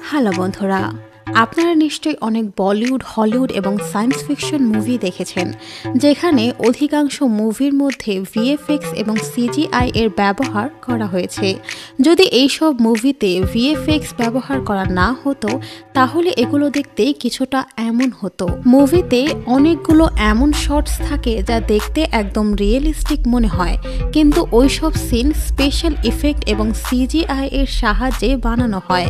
Hello বন্ধুরা, আপনারা নিশ্চয়ই অনেক বলিউড, হলিউড এবং সায়েন্স ফিকশন মুভি দেখেছেন, যেখানে অধিকাংশ মুভির মধ্যে ভিএফএক্স এবং সিজিআই এর ব্যবহার করা হয়েছে। যদি এইসব মুভিতে ভিএফএক্স ব্যবহার করা না হতো, তাহলে এগুলো দেখতে কিছুটা এমন হতো। মুভিতে অনেকগুলো এমন শটস থাকে যা দেখতে একদম রিয়েলিস্টিক মনে হয়, কিন্তু ওইসব সিন স্পেশাল ইফেক্ট এবং সিজিআই এর সাহায্যে বানানো হয়।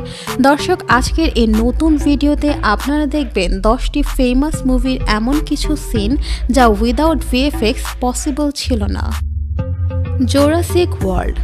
দর্শক, আজকের এই নতুন ভিডিওতে আপনারা দেখবেন 10টি ফেমাস মুভির এমন কিছু সিন যা উইদাউট ভিএফএক্স পসিবল ছিল না। Jurassic world.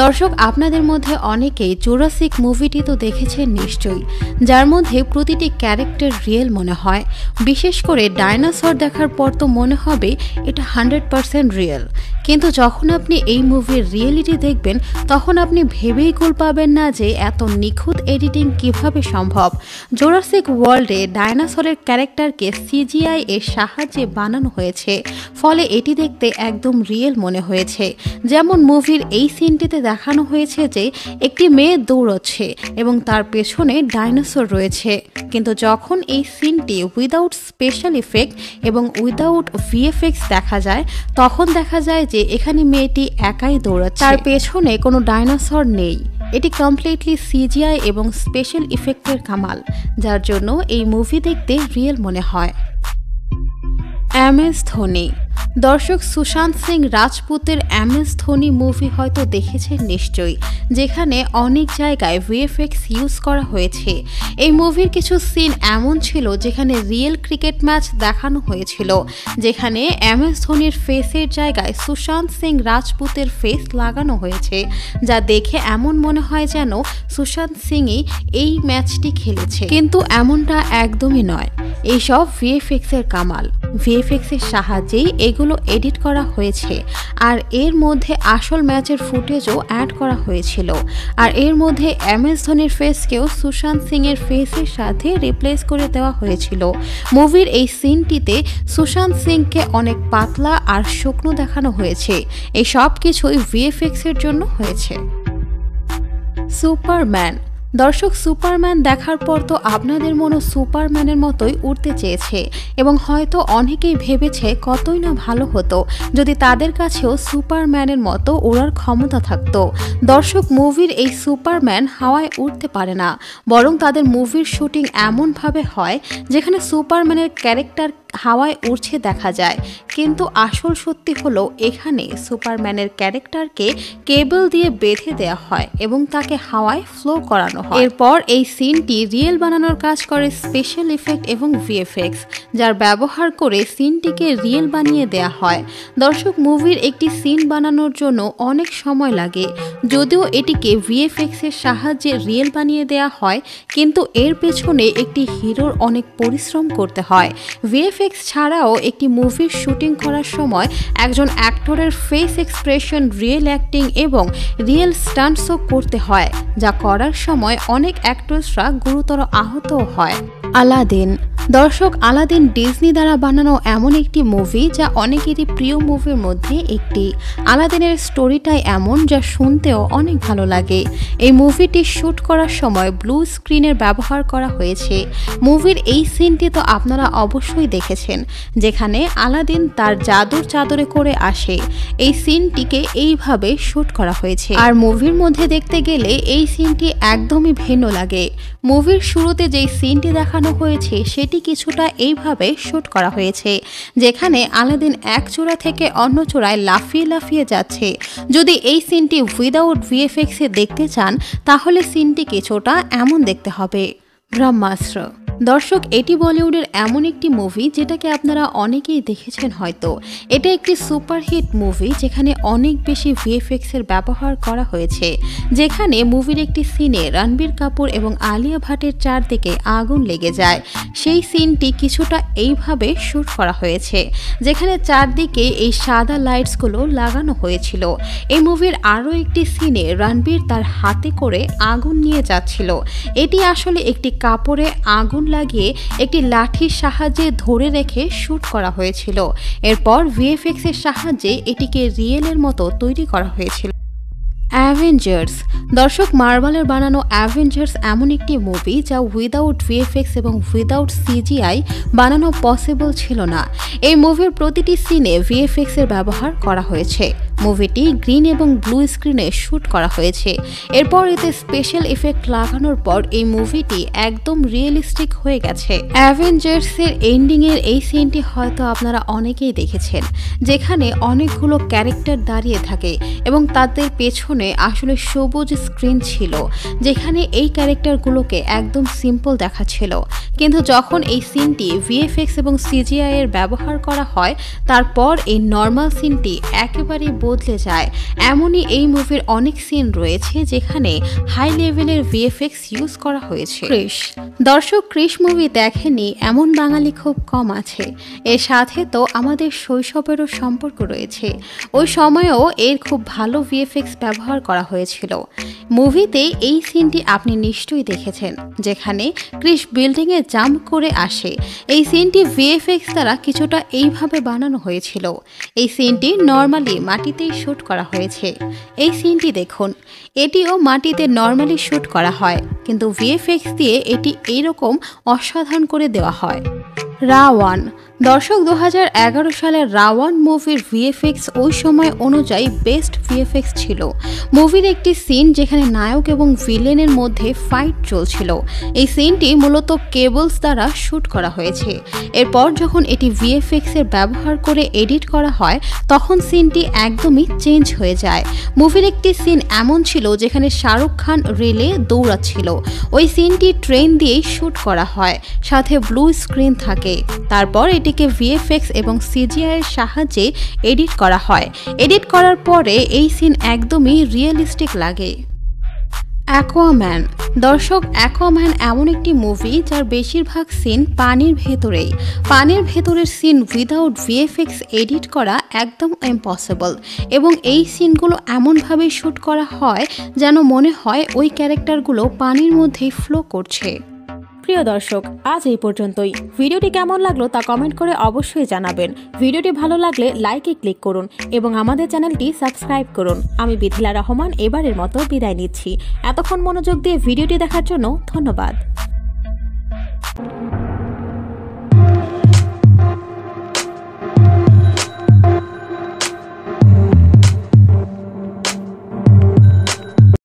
দর্শক, আপনাদের মধ্যে অনেকেই জুরাসিক মুভিটি তো দেখেছেন নিশ্চয়ই, যার মধ্যে প্রতিটি ক্যারেক্টার রিয়েল মনে হয়। বিশেষ করে ডাইনোসর দেখার পর তো মনে হবে এটা 100% রিয়েল, কিন্তু যখন আপনি এই মুভির রিয়েলিটি দেখবেন তখন আপনি ভেবেই কুল পাবেন না যে এত নিখুঁত এডিটিং কিভাবে সম্ভব। জুরাসিক ওয়ার্ল্ডে ডাইনোসরের ক্যারেক্টারকে সিজিআই এর সাহায্যে বানানো হয়েছে, ফলে এটি দেখতে একদম রিয়েল মনে হয়েছে। যেমন মুভির এই সিনটিতে দেখানো হয়েছে যে একটি মেয়ে দৌড়চ্ছে এবং তার পেছনে ডাইনোসর রয়েছে, কিন্তু যখন এই সিনটি উইদাউট স্পেশাল ইফেক্ট এবং উইদাউট ভিএফএক্স দেখা যায়, তখন দেখা যায় যে এখানে মেয়েটি একাই দৌড়াচ্ছে, তার পেছনে কোনো ডাইনোসর নেই। এটি কমপ্লিটলি সিজিআই এবং স্পেশাল ইফেক্টের কামাল, যার জন্য এই মুভি দেখতে রিয়েল মনে হয়। এমএস ধোনি। দর্শক, সুশান্ত সিং রাজপুতের এমএস ধোনি মুভি হয়তো দেখেছেন নিশ্চয়ই, যেখানে অনেক জায়গায় ভিএফএক্স ইউজ করা হয়েছে। এই মুভির কিছু সিন এমন ছিল যেখানে রিয়েল ক্রিকেট ম্যাচ দেখানো হয়েছিল, যেখানে এমএস ধোনির ফেসের জায়গায় সুশান্ত সিং রাজপুতের ফেস লাগানো হয়েছে, যা দেখে এমন মনে হয় যেন সুশান্ত সিংই এই ম্যাচটি খেলেছে, কিন্তু এমনটা একদমই নয়। এইসব ভিএফএক্স এর কামাল। ভিএফএক্স এর সাহায্যেই এগুলো এডিট করা হয়েছে, আর এর মধ্যে আসল ম্যাচের ফুটেজও অ্যাড করা হয়েছিল। আর এর মধ্যে এমএস ধোনির ফেসকেও সুশান্ত সিং এর ফেসের সাথে রিপ্লেস করে দেওয়া হয়েছিল। মুভির এই সিনটিতে সুশান্ত সিংকে অনেক পাতলা আর শুকনো দেখানো হয়েছে। এই সব কিছুই ভিএফএক্স এর জন্য হয়েছে। সুপারম্যান। দর্শক, সুপারম্যান দেখার পর তো আপনাদের মনও সুপারম্যানের মতোই উড়তে চেয়েছে, এবং হয়তো অনেকেই ভেবেছে কতই না ভালো হতো যদি তাদের কাছেও সুপারম্যানের মতো ওড়ার ক্ষমতা থাকতো। দর্শক, মুভির এই সুপারম্যান হাওয়ায় উড়তে পারে না, বরং তাদের মুভির শুটিং এমনভাবে হয় যেখানে সুপারম্যানের ক্যারেক্টার হাওয়ায় উড়ছে দেখা যায়, কিন্তু আসল সত্যি হলো এখানে সুপারম্যানের ক্যারেক্টারকে কেবল দিয়ে বেঁধে দেওয়া হয় এবং তাকে হাওয়ায় ফ্লো করানো হয়। এরপর এই সিনটি রিয়েল বানানোর কাজ করে স্পেশাল ইফেক্ট এবং ভিএফএক্স, যার ব্যবহার করে সিনটিকে রিয়েল বানিয়ে দেয়া হয়। দর্শক, মুভির একটি সিন বানানোর জন্য অনেক সময় লাগে, যদিও এটিকে ভিএফএক্স এর সাহায্যে রিয়েল বানিয়ে দেয়া হয়, কিন্তু এর পেছনে একটি হিরোর অনেক পরিশ্রম করতে হয়। ভিএফএক্স ছাড়াও একটি মুভির শুটিং করার সময় একজন অ্যাক্টরের ফেস এক্সপ্রেশন, রিয়েল অ্যাক্টিং এবং রিয়েল স্টান্টসও করতে হয়, যা করার সময় অনেক অ্যাক্টরসরা গুরুতর আহতও হয়। আলাদিন। দর্শক, আলাদিন ডিজনি দ্বারা বানানো এমন একটি মুভি যা অনেকেরই প্রিয় মুভির মধ্যে একটি। আলাদিনের স্টোরিটাই এমন যা শুনতেও অনেক ভালো লাগে। এই মুভিটি শ্যুট করার সময় ব্লু স্ক্রিনের ব্যবহার করা হয়েছে। মুভির এই সিনটি তো আপনারা অবশ্যই দেখেছেন, যেখানে আলাদিন তার জাদুর চাদরে করে আসে। এই সিনটিকে এইভাবে শ্যুট করা হয়েছে, আর মুভির মধ্যে দেখতে গেলে এই সিনটি একদমই ভিন্ন লাগে। মুভির শুরুতে যেই সিনটি দেখানো হয়েছে সেটি কিছুটা এইভাবে শ্যুট করা হয়েছে, যেখানে আলাদিন এক চূড়া থেকে অন্য চূড়ায় লাফিয়ে লাফিয়ে যাচ্ছে। যদি এই সিনটি উইদাউট ভিএফএক্স এ দেখতে চান, তাহলে সিনটি কিছুটা এমন দেখতে হবে। ব্রহ্মাস্ত্র। দর্শক, এটি বলিউডের এমন একটি মুভি যেটাকে আপনারা অনেকেই দেখেছেন হয়তো। এটা একটি সুপারহিট মুভি যেখানে অনেক বেশি ভিএফএক্স এর ব্যবহার করা হয়েছে, যেখানে মুভির একটি সিনে রণবীর কাপুর এবং আলিয়া ভাটের চারদিকে আগুন লেগে যায়। সেই সিনটি কিছুটা এইভাবে শ্যুট করা হয়েছে, যেখানে চারদিকে এই সাদা লাইটসগুলো লাগানো হয়েছিল। এই মুভির আরও একটি সিনে রণবীর তার হাতে করে আগুন নিয়ে যাচ্ছিল। এটি আসলে একটি কাপড়ে আগুন লাগিয়ে একটি লাঠির সাহায্যে ধরে রেখে শ্যুট করা হয়েছিল। এরপর ভিএফএক্স এর সাহায্যে এটিকে রিয়েলের মতো তৈরি করা হয়েছিল। অ্যাভেঞ্জার্স। দর্শক, মার্ভেলের বানানো অ্যাভেঞ্জার্স এমন একটি মুভি যা উইদাউট ভিএফএক্স এবং উইদাউট সিজিআই বানানো পসিবল ছিল না। এই মুভির প্রতিটি সিনে ভিএফএক্স এর ব্যবহার করা হয়েছে। মুভিটি গ্রিন এবং ব্লু স্ক্রিনে শ্যুট করা হয়েছে। এরপর এতে স্পেশাল ইফেক্ট লাগানোর পর এই মুভিটি একদম রিয়েলিস্টিক হয়ে গেছে। অ্যাভেঞ্জার্সের এন্ডিংয়ের এই সিনটি হয়তো আপনারা অনেকেই দেখেছেন, যেখানে অনেকগুলো ক্যারেক্টার দাঁড়িয়ে থাকে এবং তাদের পেছনে আসলে সবুজ স্ক্রিন ছিল, যেখানে এই ক্যারেক্টারগুলোকে একদম সিম্পল দেখাচ্ছিল। কিন্তু যখন এই সিনটি ভিএফএক্স এবং সিজিআই এর ব্যবহার করা হয়, তারপর এই নর্মাল সিনটি একেবারেই বদলে যায়। এমনই এই মুভির অনেক সিন রয়েছে যেখানে হাই লেভেলের ভিএফএক্স ইউজ করা হয়েছে। ক্রিশ। দর্শক, ক্রিশ মুভি দেখেনি এমন বাঙালি খুব কম আছে। এর সাথে তো আমাদের শৈশবেরও সম্পর্ক রয়েছে। ওই সময়েও এর খুব ভালো ভিএফএক্স ব্যবহার করা হয়েছিল। মুভিতে এই সিনটি আপনি নিশ্চয়ই দেখেছেন, যেখানে ক্রিশ বিল্ডিংয়ে জাম্প করে আসে। এই সিনটি ভিএফএক্স দ্বারা কিছুটা এইভাবে বানানো হয়েছিল। এই সিনটি নর্মালি মাটিতেই শ্যুট করা হয়েছে। এই সিনটি দেখুন, এটিও মাটিতে নর্মালি শ্যুট করা হয়, কিন্তু ভিএফএক্স দিয়ে এটি এইরকম অসাধারণ করে দেওয়া হয়। রাওয়ান। দর্শক, 2011 সালের রাওয়ান মুভির ভিএফএক্স ওই সময় অনুযায়ী বেস্ট ভিএফএক্স ছিল। মুভির একটি সিন যেখানে নায়ক এবং ভিলেনের মধ্যে ফাইট চলছিল। এই সিনটি মূলত কেবলস দ্বারা শ্যুট করা হয়েছে। এরপর যখন এটি ভিএফএক্স এর ব্যবহার করে এডিট করা হয়, তখন সিনটি একদমই চেঞ্জ হয়ে যায়। মুভির একটি সিন এমন ছিল যেখানে শাহরুখ খান রেলে দৌড়াচ্ছিল। ওই সিনটি ট্রেন দিয়েই শ্যুট করা হয়, সাথে ব্লু স্ক্রিন থাকে। তারপর এটিকে ভিএফএক্স এবং সিজিআই এর সাহায্যে এডিট করা হয়। এডিট করার পরে এই সিন একদমই রিয়েলিস্টিক লাগে। অ্যাকোয়াম্যান। দর্শক, অ্যাকোয়াম্যান এমন একটি মুভি যার বেশিরভাগ সিন পানির ভেতরেই। পানির ভেতরের সিন উইদাউট ভিএফএক্স এডিট করা একদম ইম্পসিবল, এবং এই সিনগুলো এমনভাবে শ্যুট করা হয় যেন মনে হয় ওই ক্যারেক্টারগুলো পানির মধ্যেই ফ্লো করছে। প্রিয় দর্শক, আজ এই পর্যন্তই। ভিডিওটি কেমন লাগলো তা কমেন্ট করে অবশ্যই জানাবেন। ভিডিওটি ভালো লাগলে লাইকে ক্লিক করুন এবং আমাদের চ্যানেলটি সাবস্ক্রাইব করুন। আমি বিথিলা রহমান এবারের মতো বিদায় নিচ্ছি। এতক্ষণ মনোযোগ দিয়ে ভিডিওটি দেখার জন্য ধন্যবাদ।